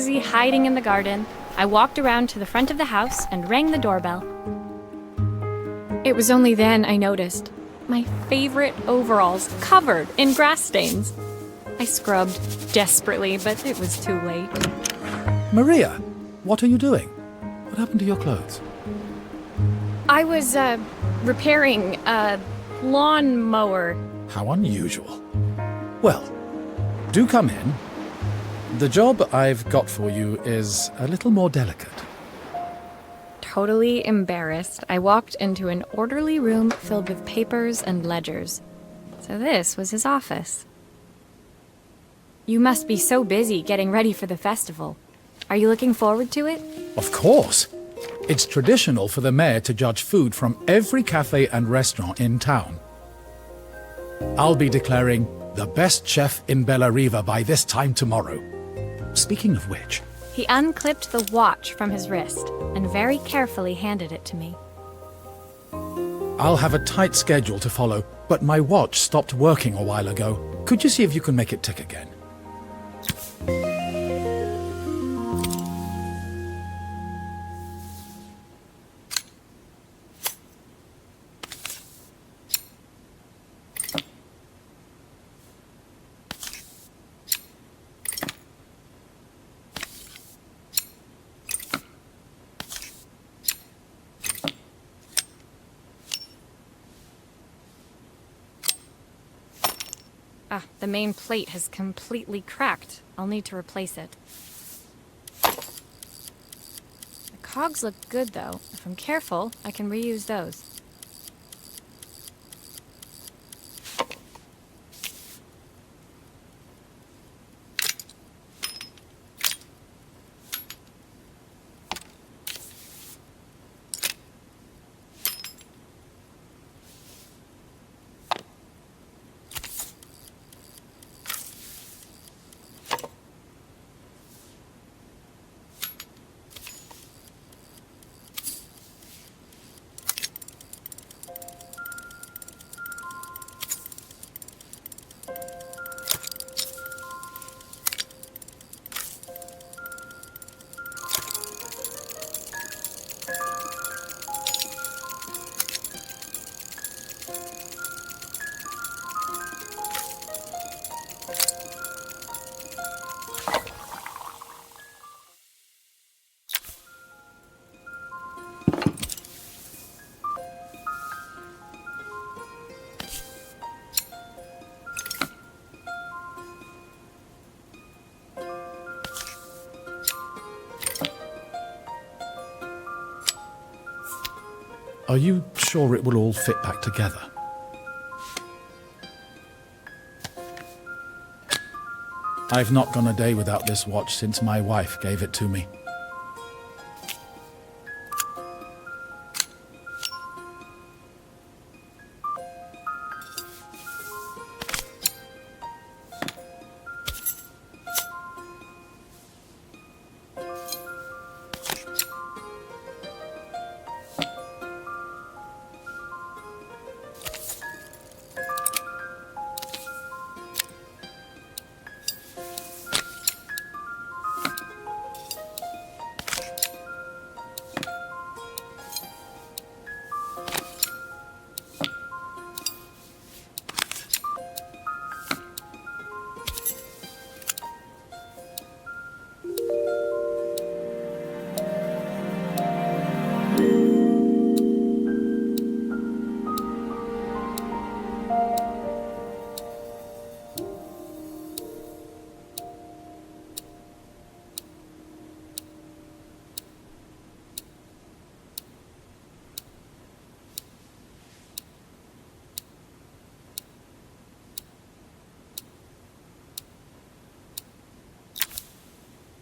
busy hiding in the garden, I walked around to the front of the house and rang the doorbell. It was only then I noticed my favorite overalls covered in grass stains. I scrubbed desperately, but it was too late. Maria, what are you doing? What happened to your clothes? I was, repairing a lawnmower. How unusual. Well, do come in. The job I've got for you is a little more delicate. Totally embarrassed, I walked into an orderly room filled with papers and ledgers. So this was his office. You must be so busy getting ready for the festival. Are you looking forward to it? Of course. It's traditional for the mayor to judge food from every cafe and restaurant in town. I'll be declaring the best chef in Bellariva by this time tomorrow. Speaking of which... He unclipped the watch from his wrist and very carefully handed it to me. I'll have a tight schedule to follow, but my watch stopped working a while ago. Could you see if you can make it tick again? The main plate has completely cracked. I'll need to replace it. The cogs look good, though. If I'm careful, I can reuse those. Are you sure it will all fit back together? I've not gone a day without this watch since my wife gave it to me.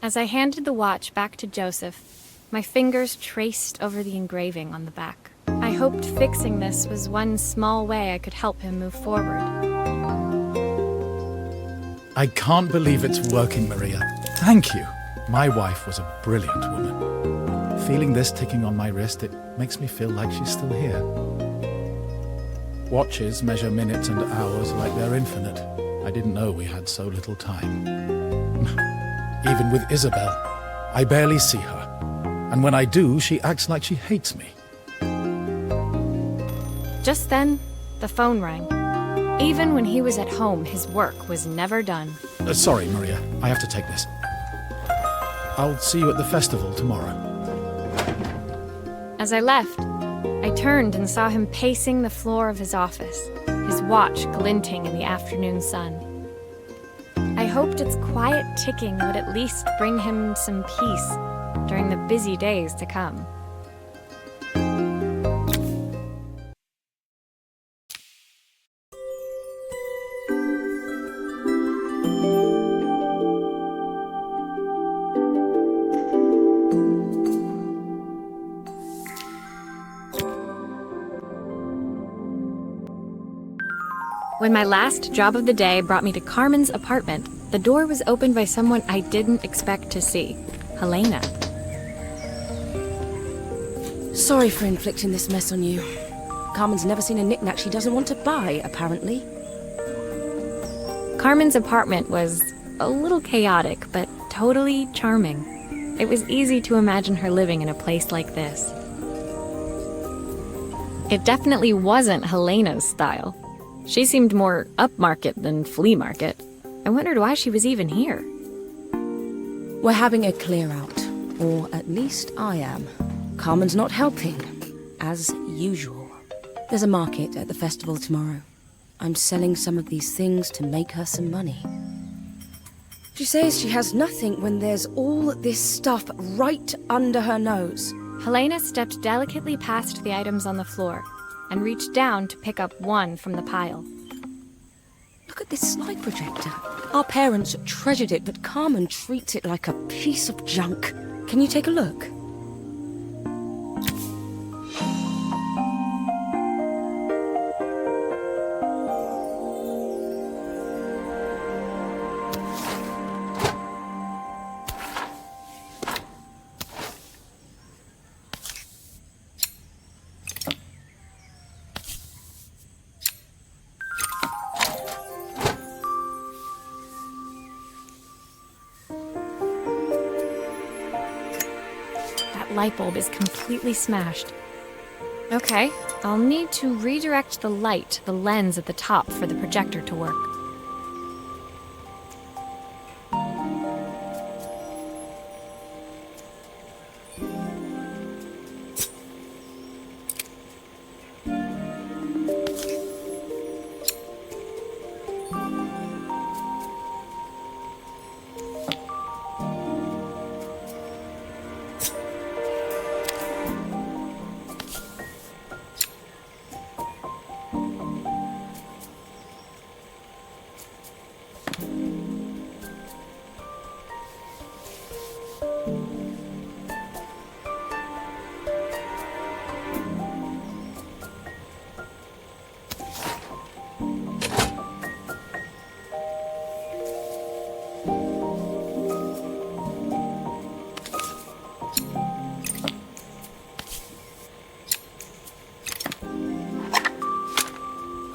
As I handed the watch back to Joseph, my fingers traced over the engraving on the back. I hoped fixing this was one small way I could help him move forward. I can't believe it's working, Maria. Thank you. My wife was a brilliant woman. Feeling this ticking on my wrist, it makes me feel like she's still here. Watches measure minutes and hours like they're infinite. I didn't know we had so little time. Even with Isabel, I barely see her. And when I do, she acts like she hates me. Just then, the phone rang. Even when he was at home, his work was never done. Sorry, Maria. I have to take this. I'll see you at the festival tomorrow. As I left, I turned and saw him pacing the floor of his office, his watch glinting in the afternoon sun. I hoped its quiet ticking would at least bring him some peace during the busy days to come. When my last job of the day brought me to Carmen's apartment, the door was opened by someone I didn't expect to see, Helena. Sorry for inflicting this mess on you. Carmen's never seen a knick-knack she doesn't want to buy, apparently. Carmen's apartment was a little chaotic, but totally charming. It was easy to imagine her living in a place like this. It definitely wasn't Helena's style. She seemed more upmarket than flea market. I wondered why she was even here. We're having a clear-out, or at least I am. Carmen's not helping, as usual. There's a market at the festival tomorrow. I'm selling some of these things to make her some money. She says she has nothing when there's all this stuff right under her nose. Helena stepped delicately past the items on the floor and reached down to pick up one from the pile. Look at this slide projector. Our parents treasured it, but Carmen treats it like a piece of junk. Can you take a look? Light bulb is completely smashed. Okay, I'll need to redirect the light to the lens at the top for the projector to work.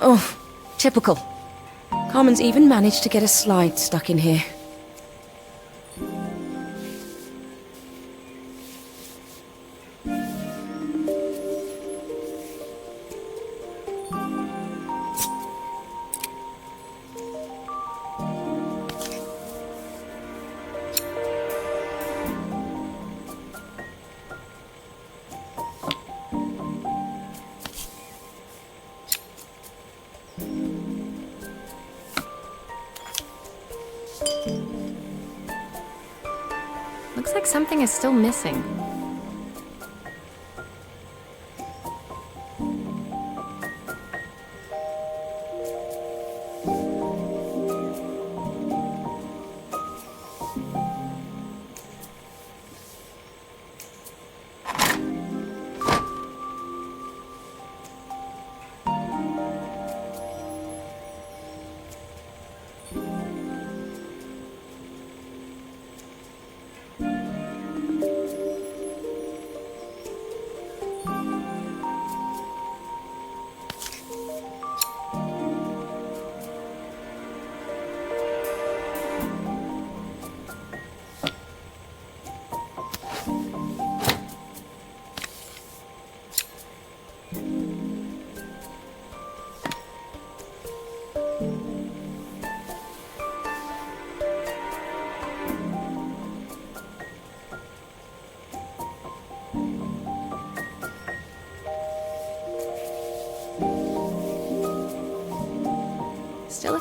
Oh, typical. Carmen's even managed to get a slide stuck in here. Looks like something is still missing.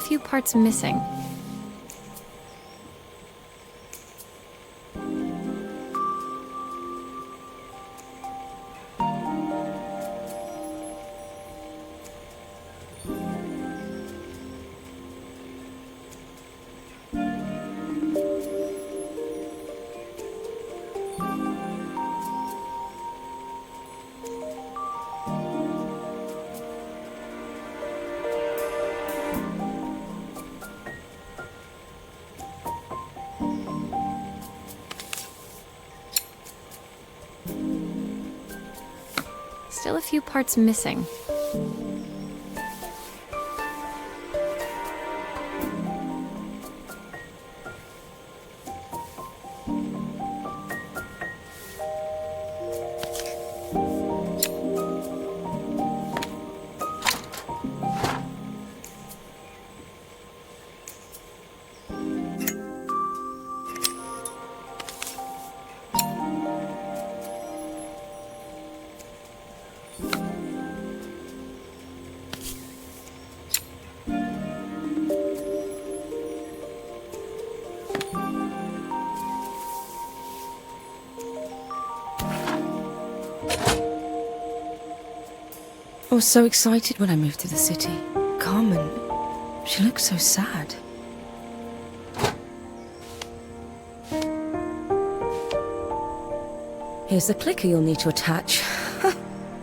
few parts missing. Still a few parts missing. I was so excited when I moved to the city. Carmen, she looked so sad. Here's the clicker you'll need to attach.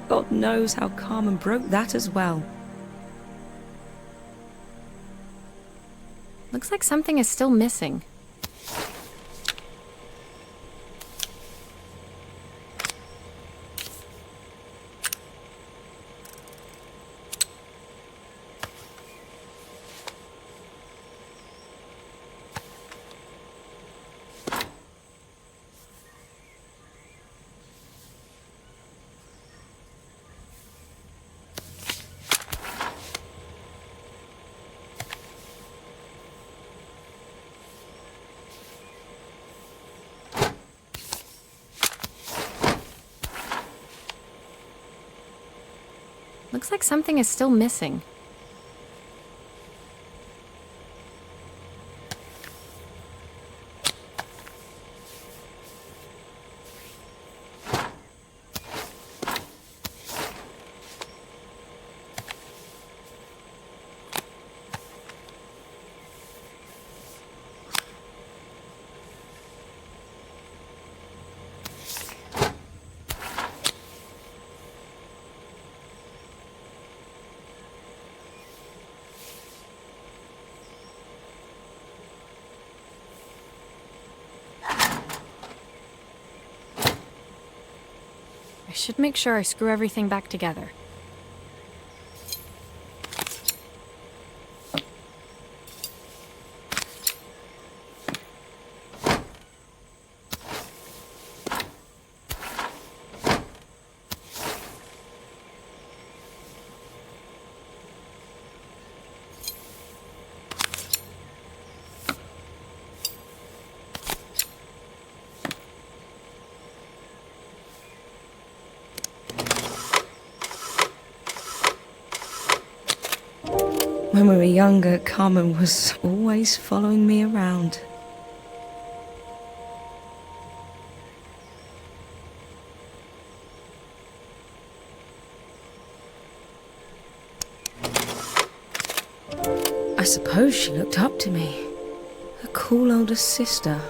God knows how Carmen broke that as well. Looks like something is still missing. Looks like something is still missing. I should make sure I screw everything back together. When we were younger, Carmen was always following me around. I suppose she looked up to me. A cool older sister.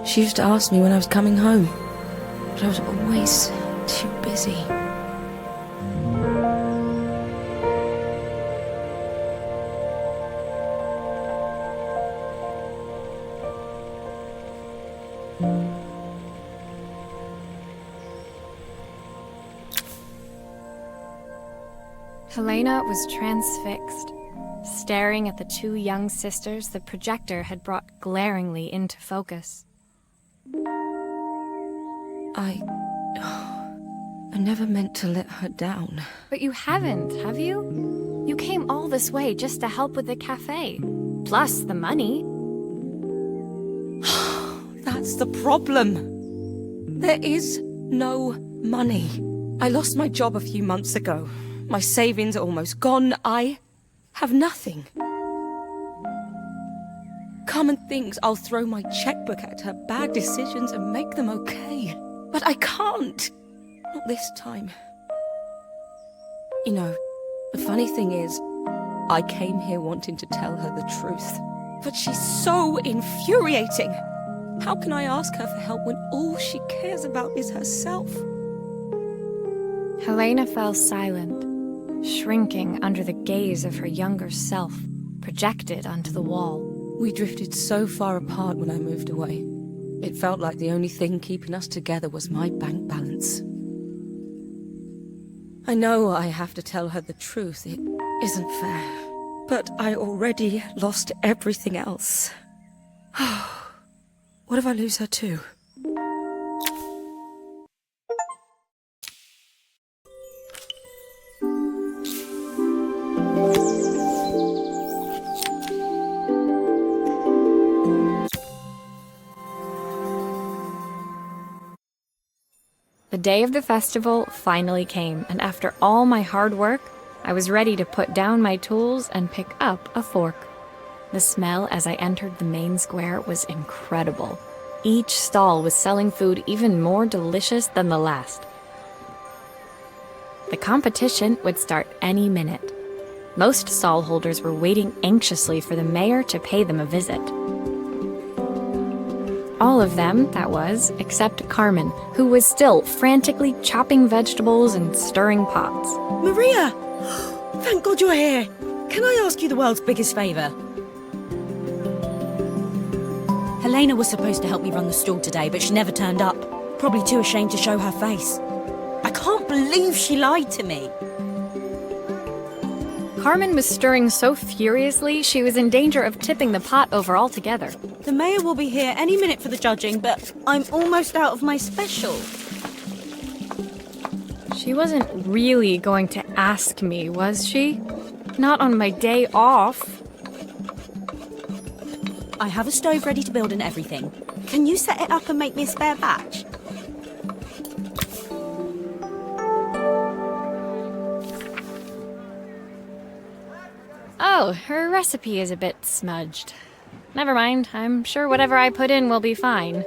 She used to ask me when I was coming home, but I was always too busy. Helena was transfixed, staring at the two young sisters the projector had brought glaringly into focus. I never meant to let her down. But you haven't, have you? You came all this way just to help with the cafe. Plus the money. That's the problem. There is no money. I lost my job a few months ago. My savings are almost gone. I have nothing. Carmen thinks I'll throw my checkbook at her bad decisions and make them okay. But I can't. Not this time. You know, the funny thing is, I came here wanting to tell her the truth. But she's so infuriating. How can I ask her for help when all she cares about is herself? Helena fell silent, shrinking under the gaze of her younger self, projected onto the wall. We drifted so far apart when I moved away. It felt like the only thing keeping us together was my bank balance. I know I have to tell her the truth. It isn't fair. But I already lost everything else. What if I lose her too? The day of the festival finally came, and after all my hard work, I was ready to put down my tools and pick up a fork. The smell as I entered the main square was incredible. Each stall was selling food even more delicious than the last. The competition would start any minute. Most stall holders were waiting anxiously for the mayor to pay them a visit. All of them, that was, except Carmen, who was still frantically chopping vegetables and stirring pots. Maria! Thank God you're here. Can I ask you the world's biggest favour? Helena was supposed to help me run the stall today, but she never turned up. Probably too ashamed to show her face. I can't believe she lied to me. Carmen was stirring so furiously she was in danger of tipping the pot over altogether. The mayor will be here any minute for the judging, but I'm almost out of my special. She wasn't really going to ask me, was she? Not on my day off. I have a stove ready to build and everything. Can you set it up and make me a spare batch? Oh, her recipe is a bit smudged. Never mind, I'm sure whatever I put in will be fine.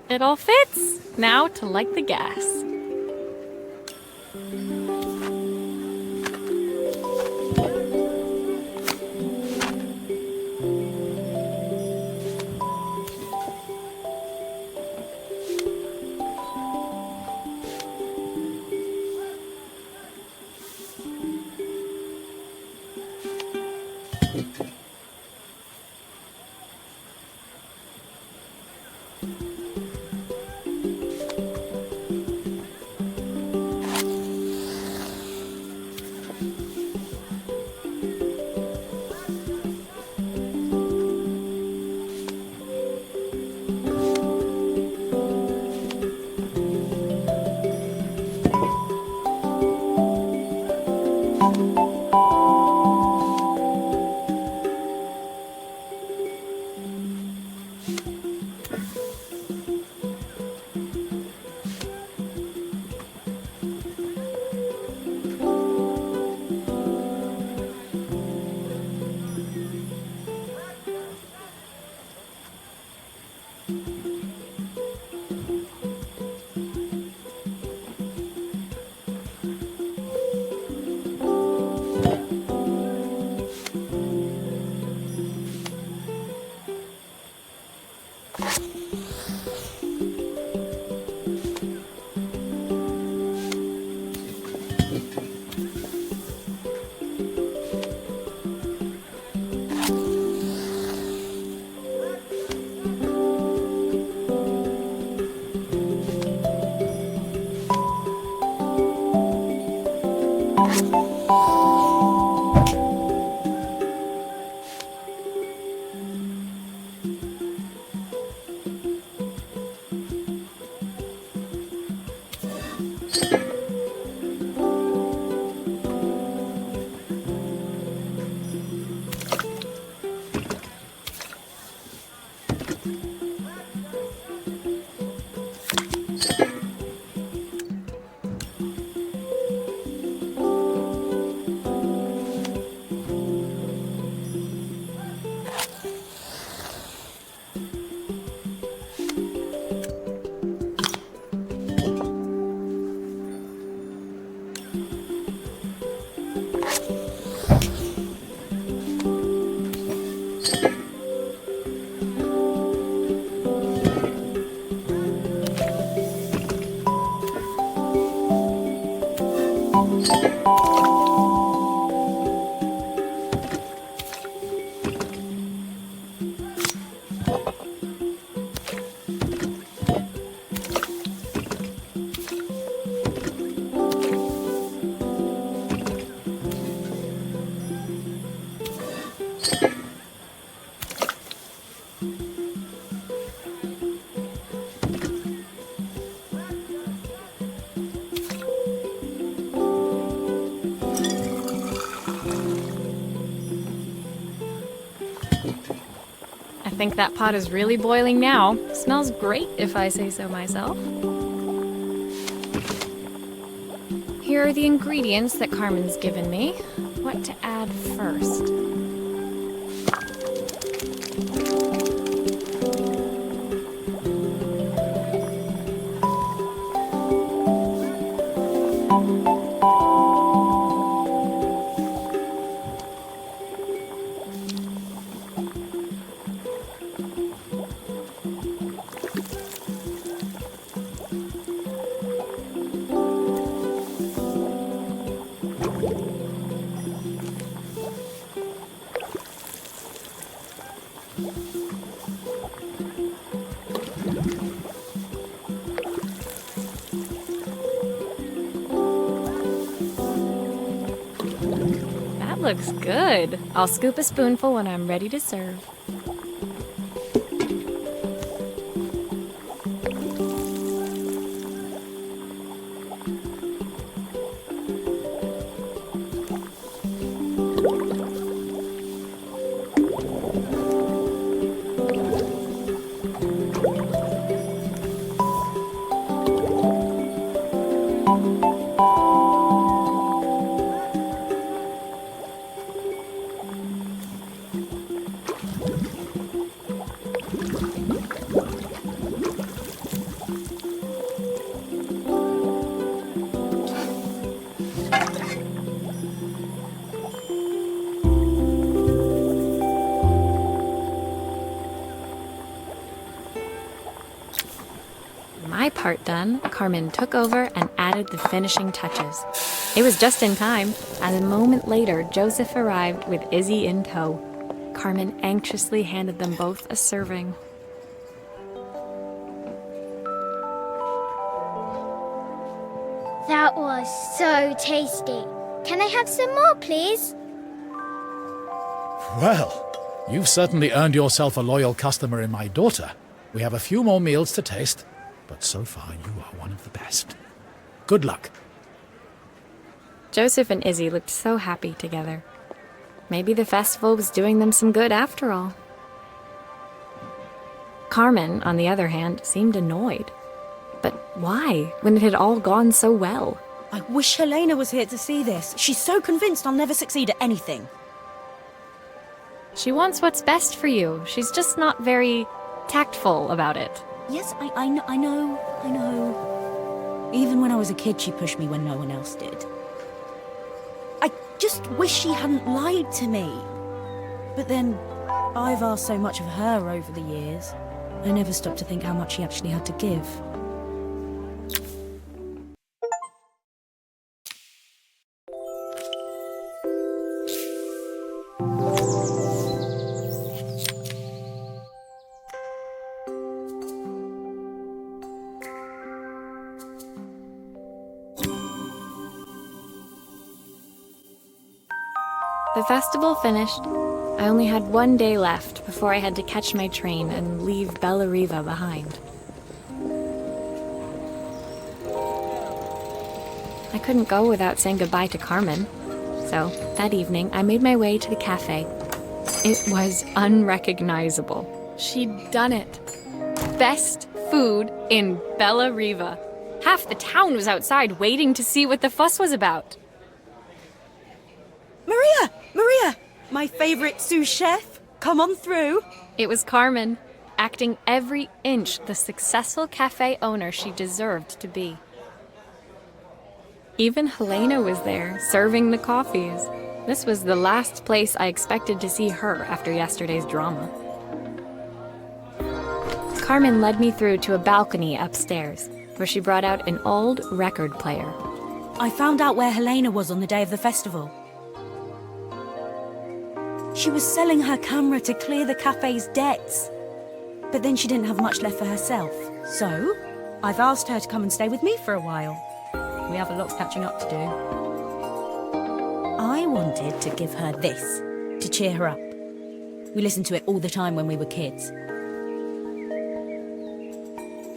It all fits. Now to light the gas. I think that pot is really boiling now. Smells great, if I say so myself. Here are the ingredients that Carmen's given me. What to add first? That looks good. I'll scoop a spoonful when I'm ready to serve. My part done, Carmen took over and added the finishing touches. It was just in time, and a moment later, Joseph arrived with Izzy in tow. Carmen anxiously handed them both a serving. That was so tasty. Can I have some more, please? Well, you've certainly earned yourself a loyal customer in my daughter. We have a few more meals to taste, but so far you are one of the best. Good luck. Joseph and Izzy looked so happy together. Maybe the festival was doing them some good after all. Carmen, on the other hand, seemed annoyed. But why, when it had all gone so well? I wish Helena was here to see this. She's so convinced I'll never succeed at anything. She wants what's best for you. She's just not very tactful about it. Yes, I know. Even when I was a kid, she pushed me when no one else did. I just wish she hadn't lied to me. But then, I've asked so much of her over the years. I never stopped to think how much she actually had to give. The festival finished. I only had one day left before I had to catch my train and leave Bellariva behind. I couldn't go without saying goodbye to Carmen. So, that evening, I made my way to the cafe. It was unrecognizable. She'd done it. Best food in Bellariva. Half the town was outside waiting to see what the fuss was about. Maria! My favorite sous chef. Come on through. It was Carmen, acting every inch the successful cafe owner she deserved to be. Even Helena was there, serving the coffees. This was the last place I expected to see her after yesterday's drama. Carmen led me through to a balcony upstairs, where she brought out an old record player. I found out where Helena was on the day of the festival. She was selling her camera to clear the cafe's debts. But then she didn't have much left for herself. So, I've asked her to come and stay with me for a while. We have a lot of catching up to do. I wanted to give her this, to cheer her up. We listened to it all the time when we were kids.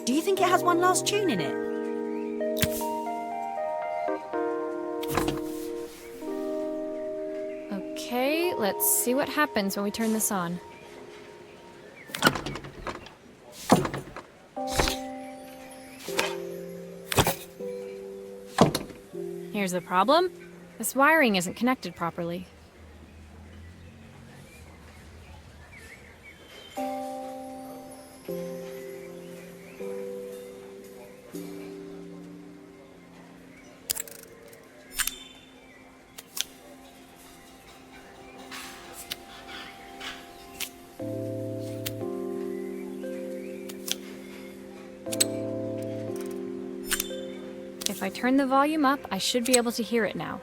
Do you think it has one last tune in it? Okay, let's see what happens when we turn this on. Here's the problem. This wiring isn't connected properly. If I turn the volume up, I should be able to hear it now.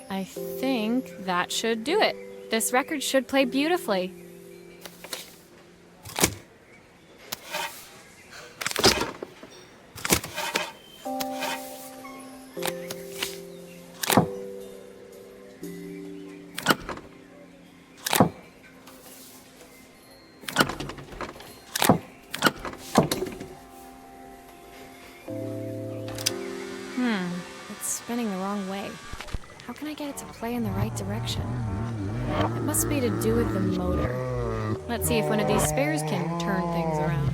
I think that should do it. This record should play beautifully. It's spinning the wrong way. How can I get it to play in the right direction? It must be to do with the motor. Let's see if one of these spares can turn things around.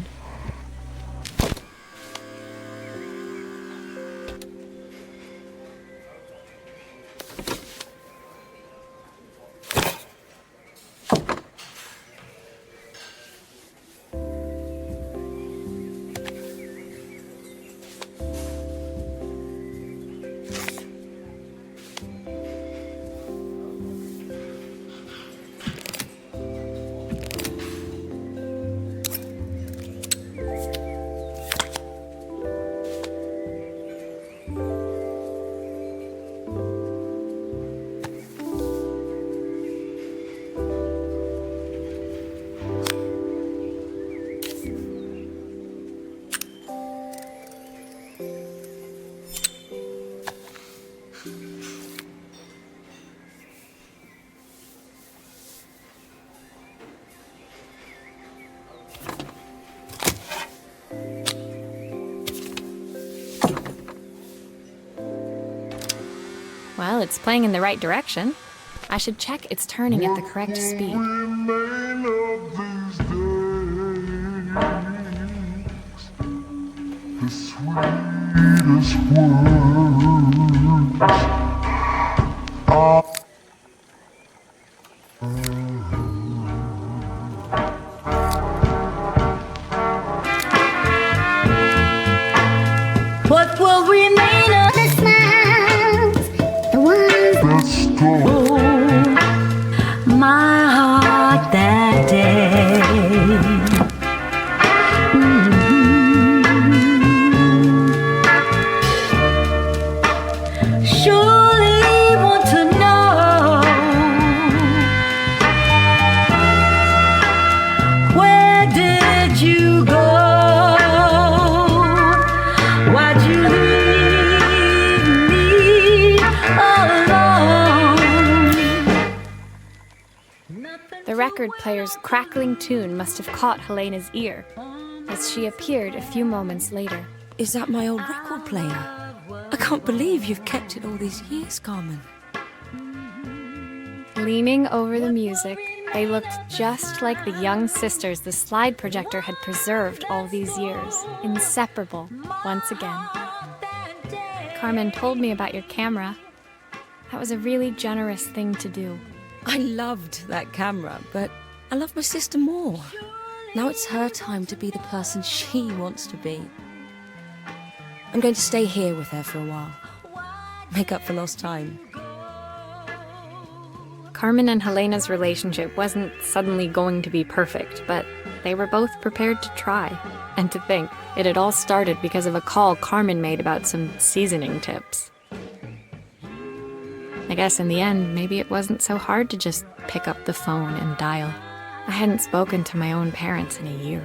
Well, it's playing in the right direction. I should check it's turning at the correct speed. What will remain of The smiles, the ones stole my heart that day? Surely want to know, where did you go? Why'd you leave? record player's crackling tune must have caught Helena's ear, as she appeared a few moments later. Is that my old record player? I can't believe you've kept it all these years, Carmen. Leaning over the music, they looked just like the young sisters the slide projector had preserved all these years, inseparable once again. Carmen told me about your camera. That was a really generous thing to do. I loved that camera, but I love my sister more. Now it's her time to be the person she wants to be. I'm going to stay here with her for a while. Make up for lost time. Carmen and Helena's relationship wasn't suddenly going to be perfect, but they were both prepared to try. And to think, it had all started because of a call Carmen made about some seasoning tips. I guess in the end, maybe it wasn't so hard to just pick up the phone and dial. I hadn't spoken to my own parents in a year.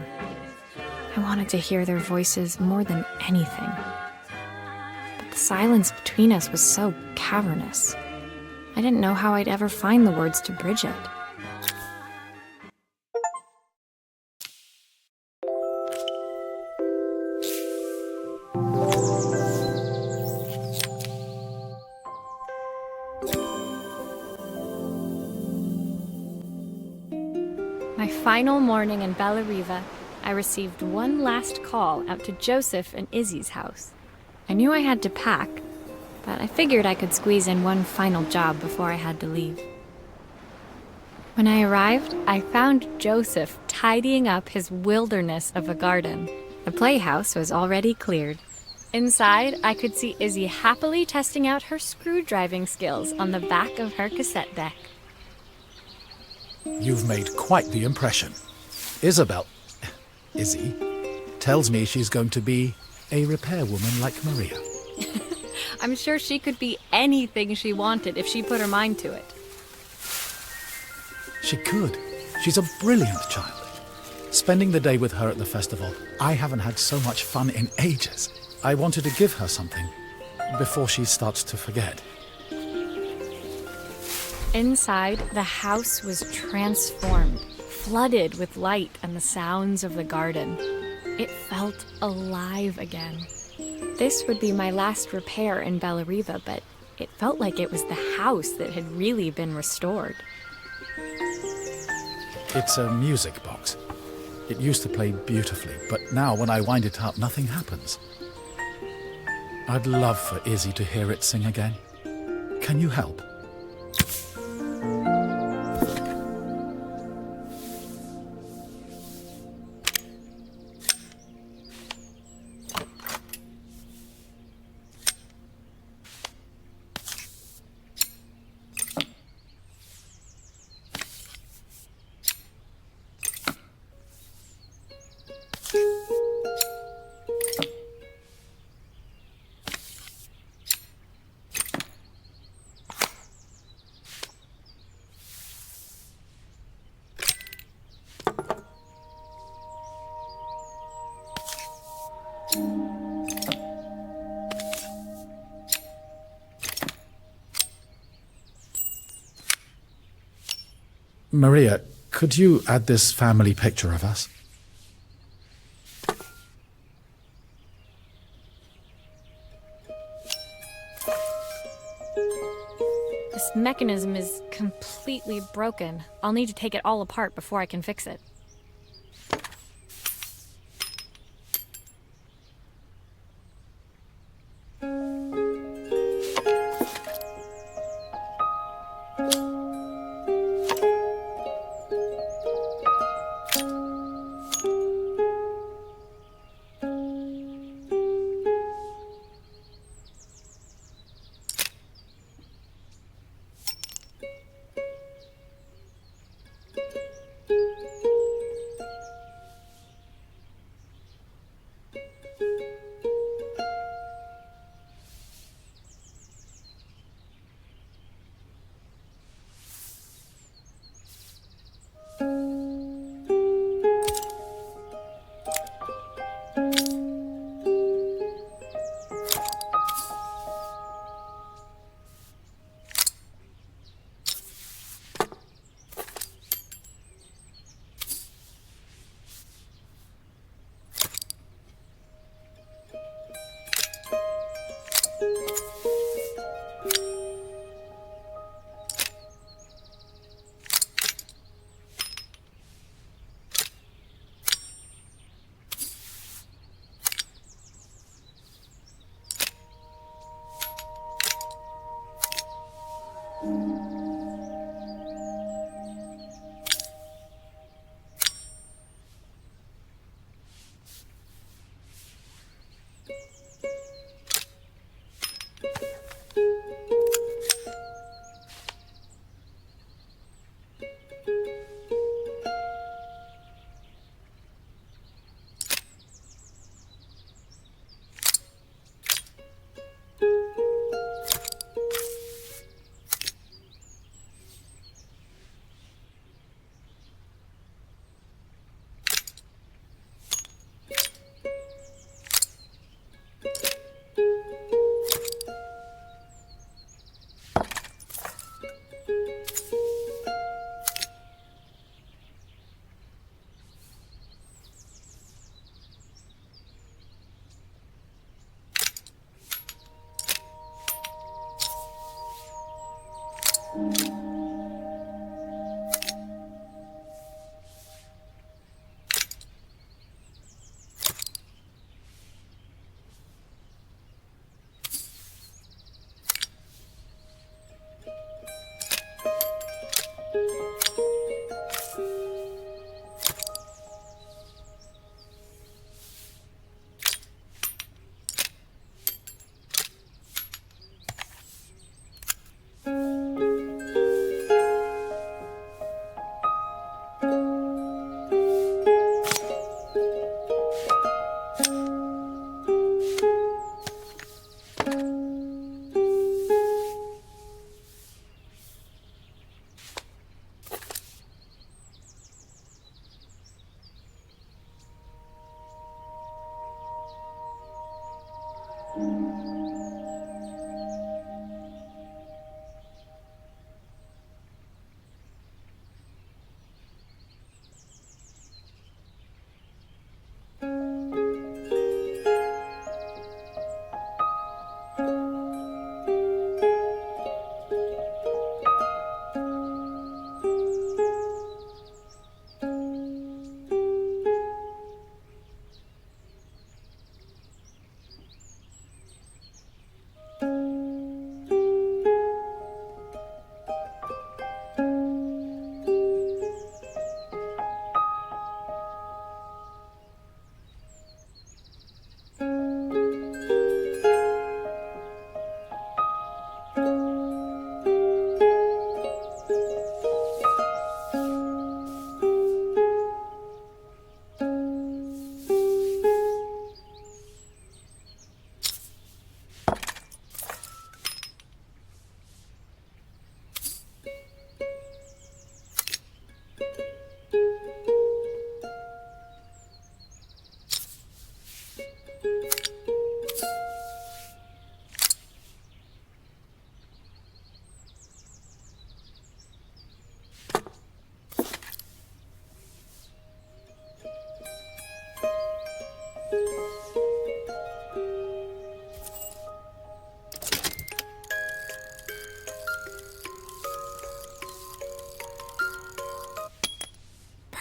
I wanted to hear their voices more than anything. But the silence between us was so cavernous. I didn't know how I'd ever find the words to bridge it. My final morning in Bellariva, I received one last call out to Joseph and Izzy's house. I knew I had to pack, but I figured I could squeeze in one final job before I had to leave. When I arrived, I found Joseph tidying up his wilderness of a garden. The playhouse was already cleared. Inside, I could see Izzy happily testing out her screw-driving skills on the back of her cassette deck. You've made quite the impression. Izzy, tells me she's going to be a repairwoman like Maria. I'm sure she could be anything she wanted if she put her mind to it. She could. She's a brilliant child. Spending the day with her at the festival, I haven't had so much fun in ages. I wanted to give her something before she starts to forget. Inside, the house was transformed, flooded with light and the sounds of the garden. It felt alive again. This would be my last repair in Bellariva, but it felt like it was the house that had really been restored. It's a music box. It used to play beautifully, but now when I wind it up, nothing happens. I'd love for Izzy to hear it sing again. Can you help? Maria, could you add this family picture of us? This mechanism is completely broken. I'll need to take it all apart before I can fix it.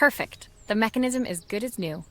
Perfect. The mechanism is good as new.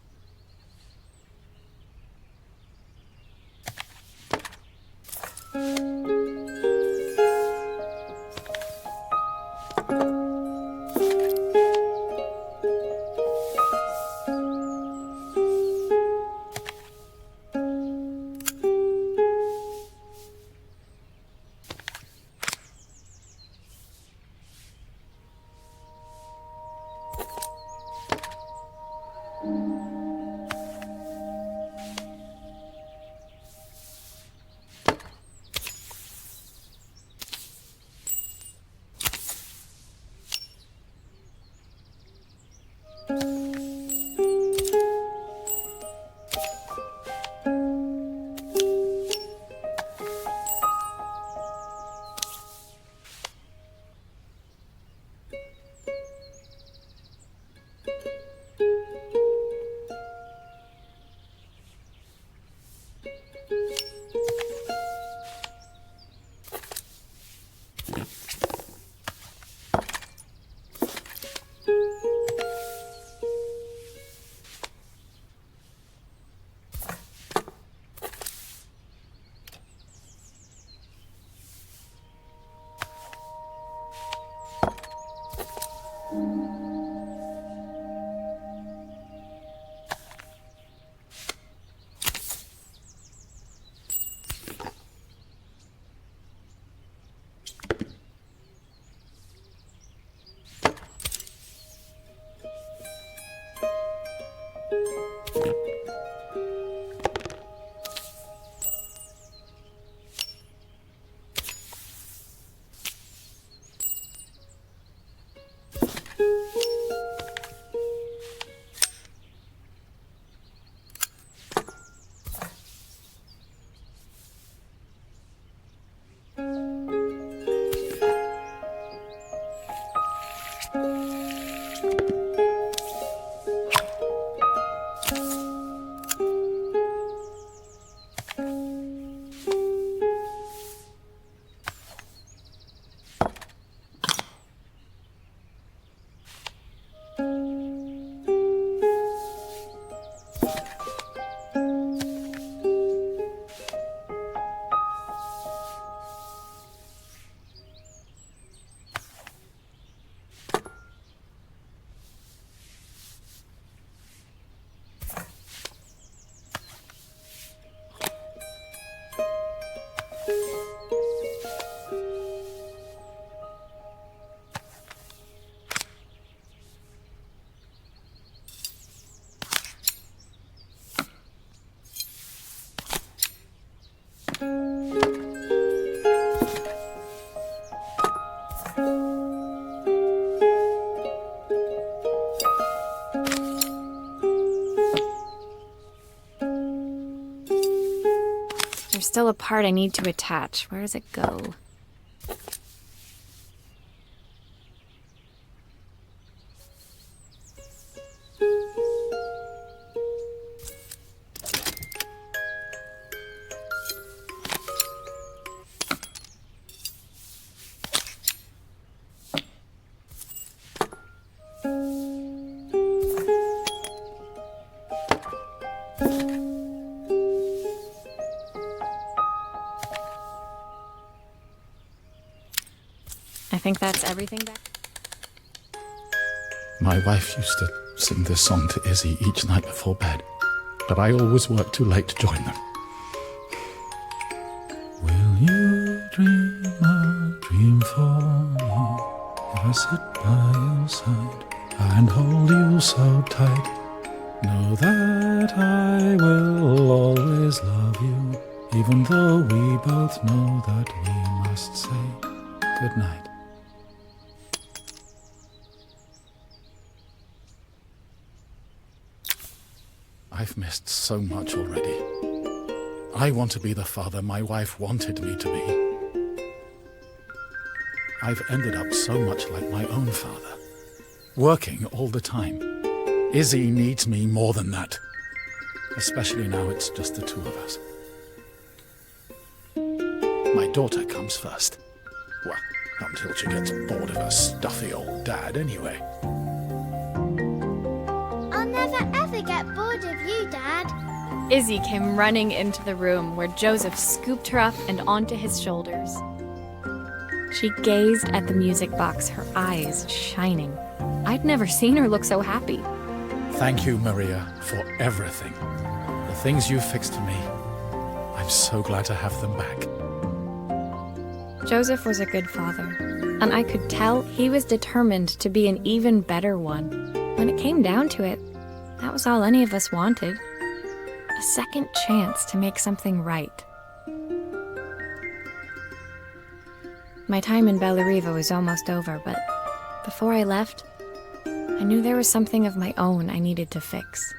There's still a part I need to attach. Where does it go? I think that's everything back. My wife used to sing this song to Izzy each night before bed, but I always worked too late to join them. Will you dream a dream for me if I sit by your side and hold you so tight? Know that I will always love you, even though we both know that we must say goodnight. I've missed so much already. I want to be the father my wife wanted me to be. I've ended up so much like my own father, working all the time. Izzy needs me more than that, especially now it's just the two of us. My daughter comes first. Well, until she gets bored of her stuffy old dad anyway. I'll never ever get bored of you, Dad. Izzy came running into the room where Joseph scooped her up and onto his shoulders. She gazed at the music box, her eyes shining. I'd never seen her look so happy. Thank you, Maria, for everything. The things you fixed for me. I'm so glad to have them back. Joseph was a good father, and I could tell he was determined to be an even better one. When it came down to it, that was all any of us wanted. A second chance to make something right. My time in Bellariva was almost over, but before I left, I knew there was something of my own I needed to fix.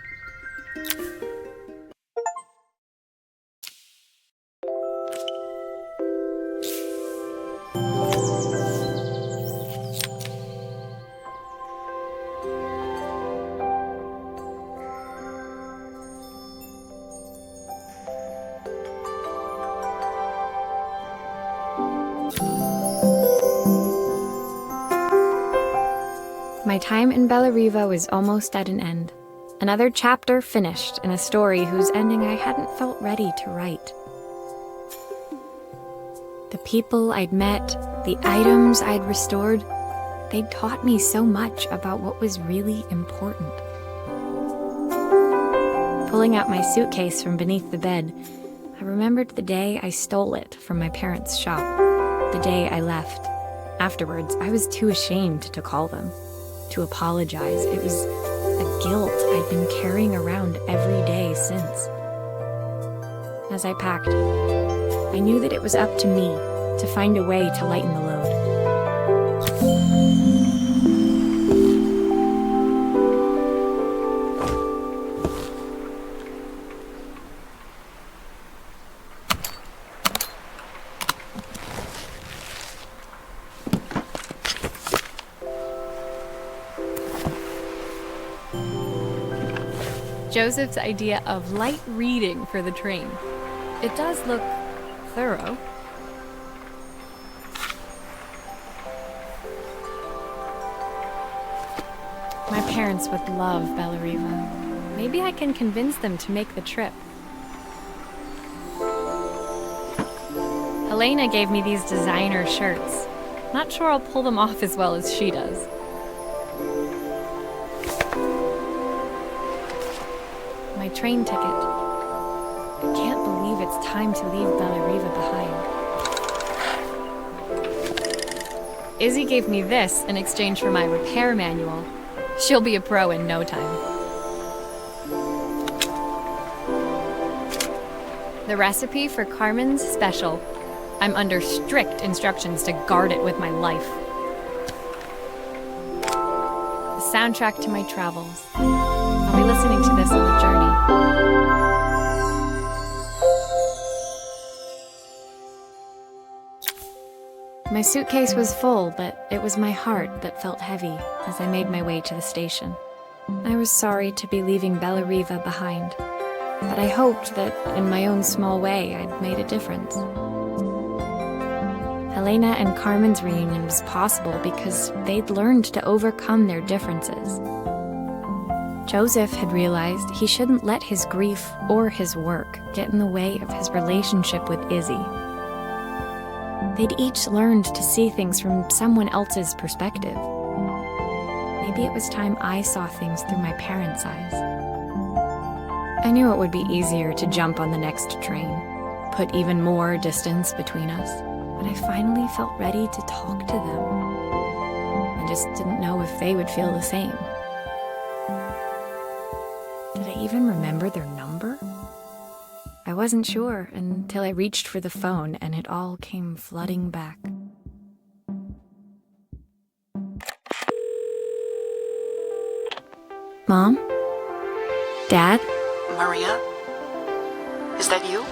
My time in Bellariva was almost at an end. Another chapter finished in a story whose ending I hadn't felt ready to write. The people I'd met, the items I'd restored, they'd taught me so much about what was really important. Pulling out my suitcase from beneath the bed, I remembered the day I stole it from my parents' shop, the day I left. Afterwards, I was too ashamed to call them, to apologize. It was a guilt I'd been carrying around every day since. As I packed, I knew that it was up to me to find a way to lighten the load. Joseph's idea of light reading for the train. It does look thorough. My parents would love Bellariva. Maybe I can convince them to make the trip. Helena gave me these designer shirts. Not sure I'll pull them off as well as she does. My train ticket. I can't believe it's time to leave Bellariva behind. Izzy gave me this in exchange for my repair manual. She'll be a pro in no time. The recipe for Carmen's special. I'm under strict instructions to guard it with my life. The soundtrack to my travels. I'll be listening to this on the journey. My suitcase was full, but it was my heart that felt heavy as I made my way to the station. I was sorry to be leaving Bellariva behind, but I hoped that in my own small way I'd made a difference. Helena and Carmen's reunion was possible because they'd learned to overcome their differences. Joseph had realized he shouldn't let his grief or his work get in the way of his relationship with Izzy. They'd each learned to see things from someone else's perspective. Maybe it was time I saw things through my parents' eyes. I knew it would be easier to jump on the next train, put even more distance between us, but I finally felt ready to talk to them. I just didn't know if they would feel the same. Did I even remember their number? I wasn't sure until I reached for the phone and it all came flooding back. Mom? Dad? Maria? Is that you?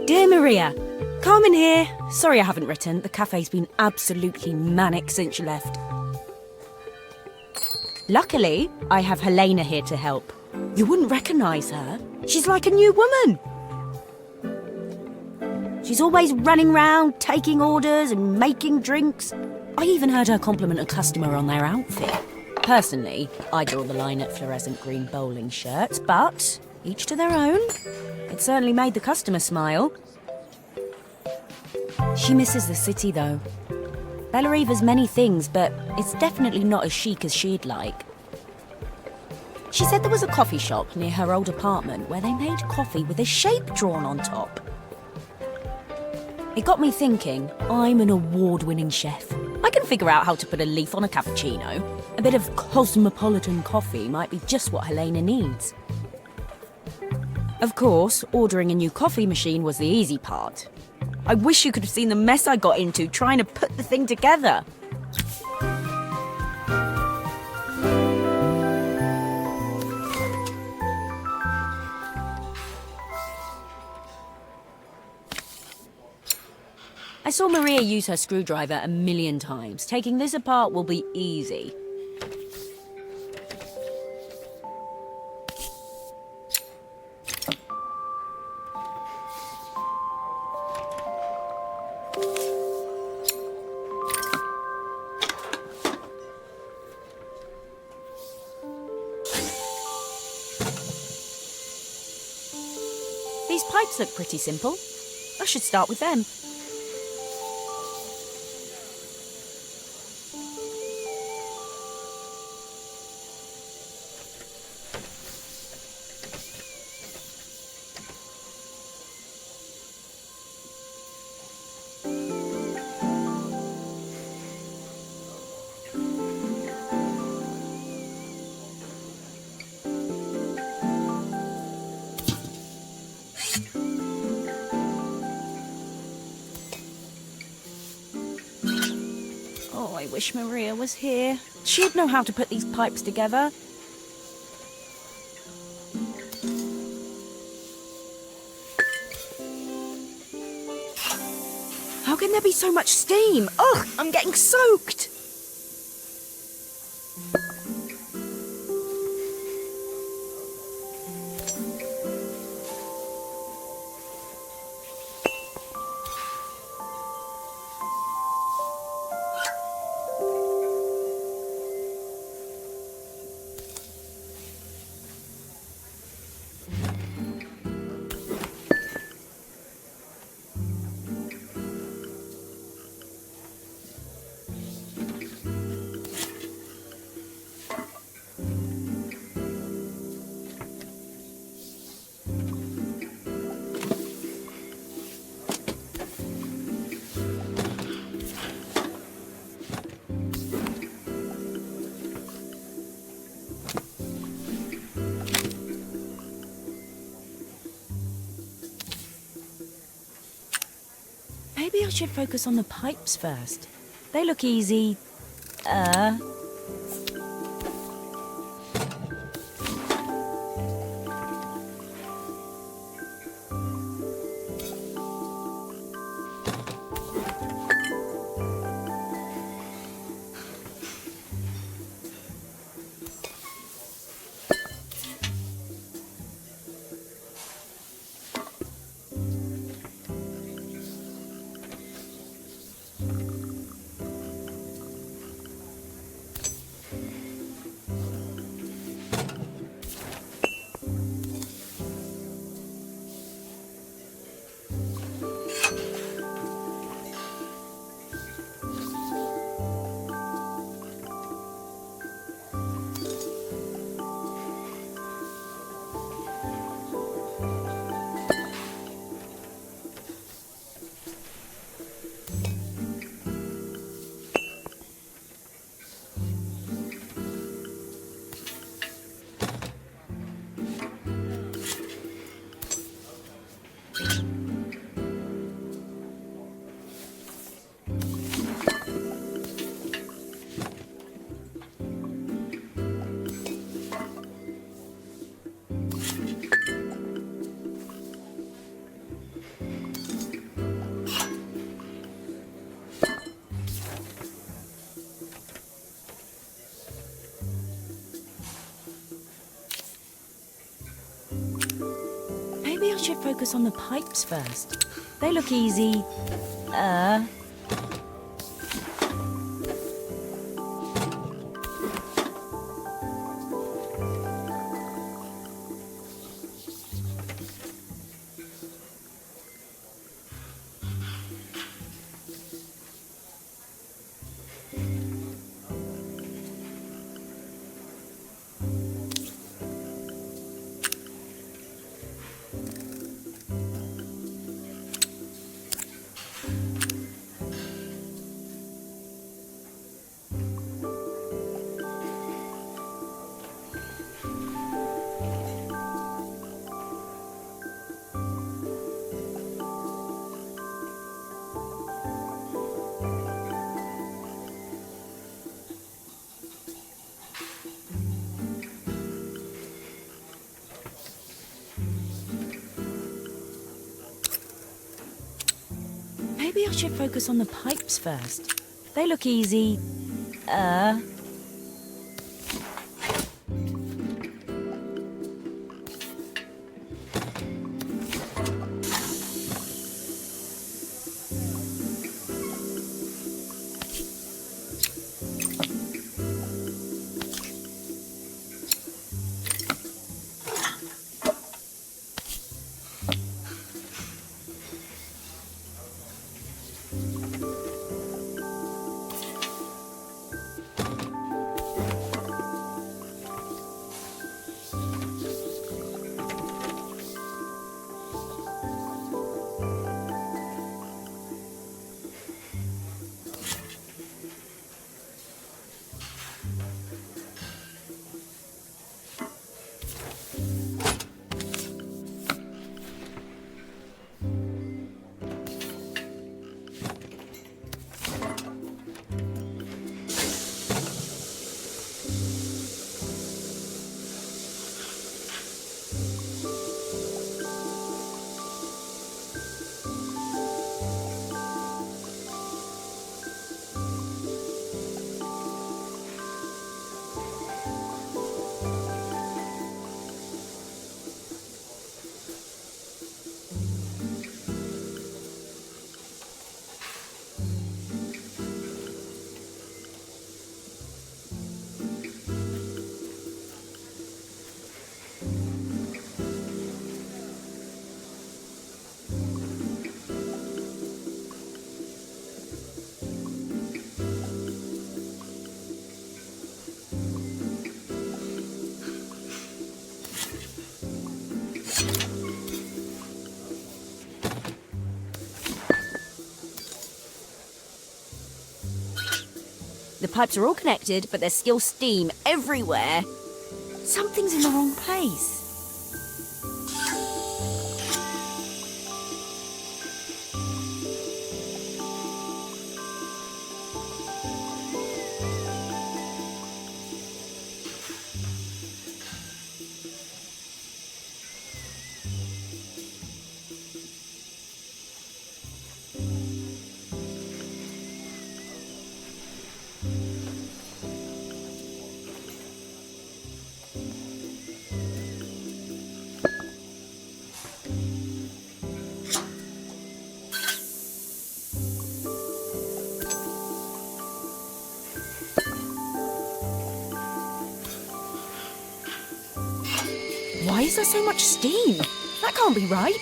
Dear Maria, Carmen here. Sorry I haven't written. The cafe's been absolutely manic since you left. Luckily, I have Helena here to help. You wouldn't recognise her. She's like a new woman. She's always running round, taking orders and making drinks. I even heard her compliment a customer on their outfit. Personally, I draw the line at fluorescent green bowling shirts, but each to their own. It certainly made the customer smile. She misses the city, though. Bellariva's many things, but it's definitely not as chic as she'd like. She said there was a coffee shop near her old apartment where they made coffee with a shape drawn on top. It got me thinking, I'm an award-winning chef. I can figure out how to put a leaf on a cappuccino. A bit of cosmopolitan coffee might be just what Helena needs. Of course, ordering a new coffee machine was the easy part. I wish you could have seen the mess I got into trying to put the thing together. I saw Maria use her screwdriver a million times. Taking this apart will be easy. These pipes look pretty simple. I should start with them. Oh, I wish Maria was here. She'd know how to put these pipes together. How can there be so much steam? Ugh, I'm getting soaked! Maybe I should focus on the pipes first. They look easy. Maybe I should focus on the pipes first. They look easy. Maybe I should focus on the pipes first. They look easy. The pipes are all connected, but there's still steam everywhere. Something's in the wrong place. Why is there so much steam? That can't be right.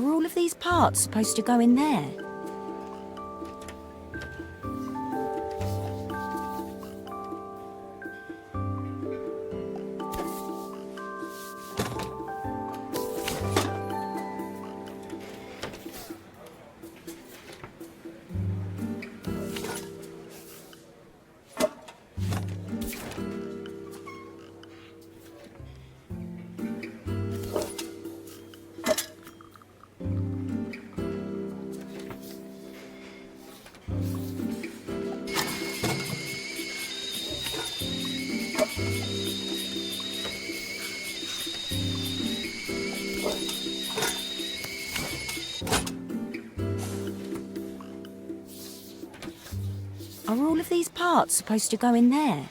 Are all of these parts supposed to go in there? Are all of these parts supposed to go in there?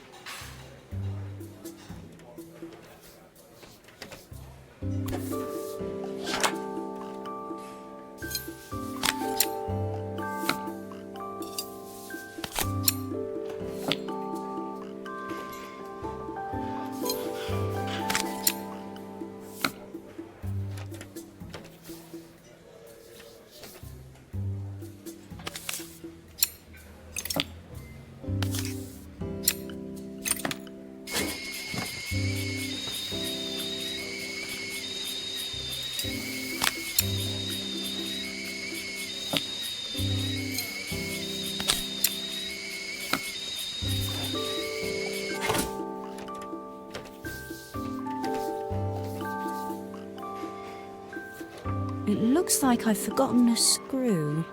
It looks like I've forgotten a screw.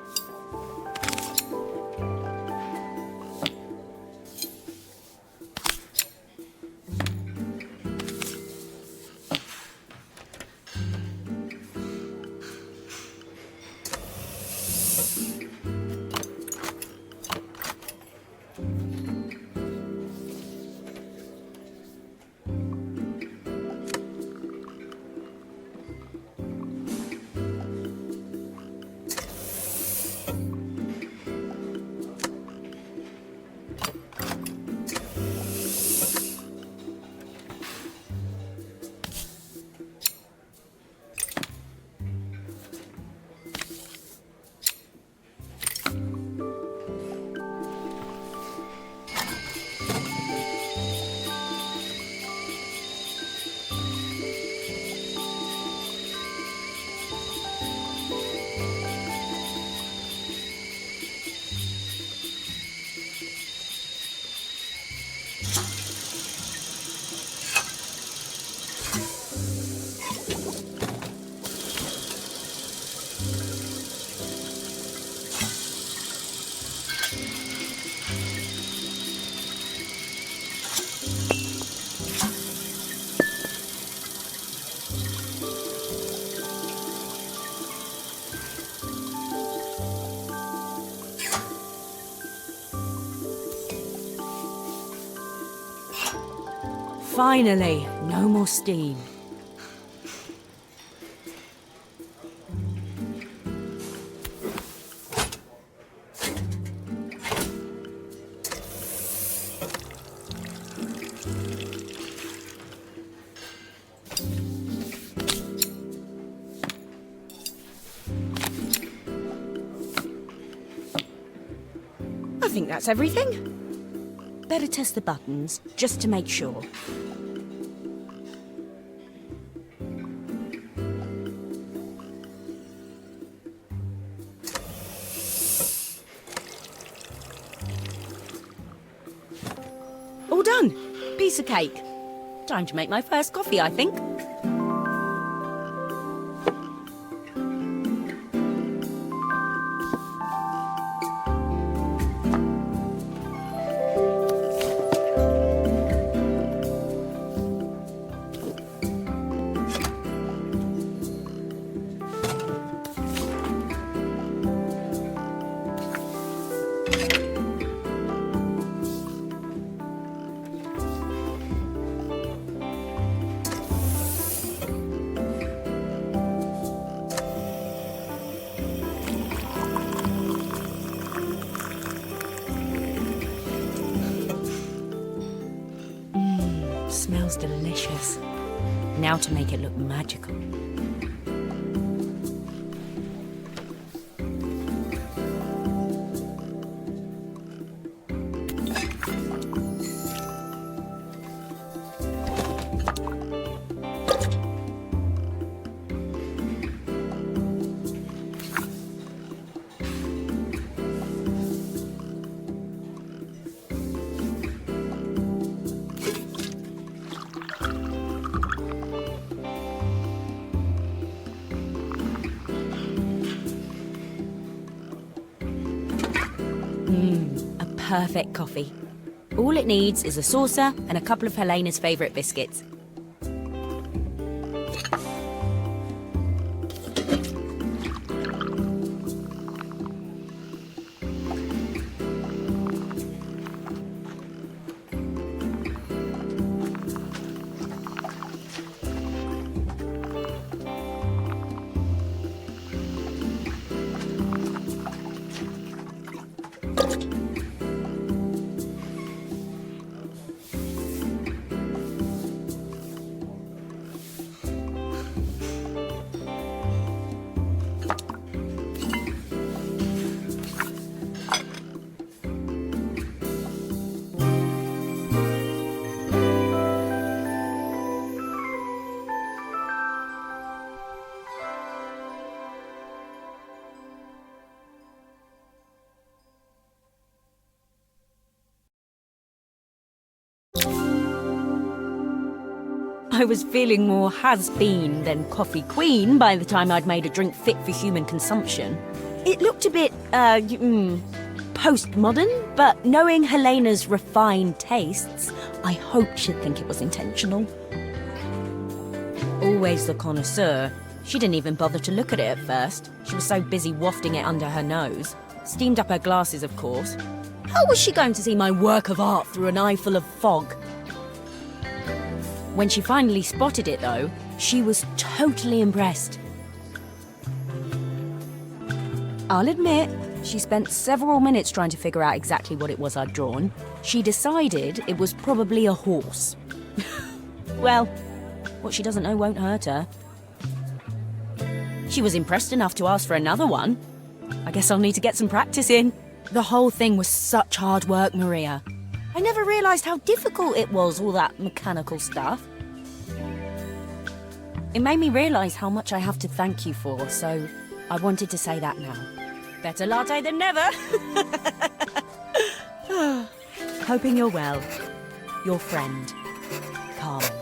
Finally, no more steam. I think that's everything. Better test the buttons, just to make sure. All done. Piece of cake. Time to make my first coffee, I think. Smells delicious. Now to make it look magical. A perfect coffee. All it needs is a saucer and a couple of Helena's favourite biscuits. I was feeling more has-been than coffee queen by the time I'd made a drink fit for human consumption. It looked a bit, postmodern, but knowing Helena's refined tastes, I hope she'd think it was intentional. Always the connoisseur, she didn't even bother to look at it at first. She was so busy wafting it under her nose. Steamed up her glasses, of course. How was she going to see my work of art through an eye full of fog? When she finally spotted it, though, she was totally impressed. I'll admit, she spent several minutes trying to figure out exactly what it was I'd drawn. She decided it was probably a horse. Well, what she doesn't know won't hurt her. She was impressed enough to ask for another one. I guess I'll need to get some practice in. The whole thing was such hard work, Maria. I never realised how difficult it was, all that mechanical stuff. It made me realise how much I have to thank you for, so I wanted to say that now. Better latte than never. Hoping you're well. Your friend, Carmen.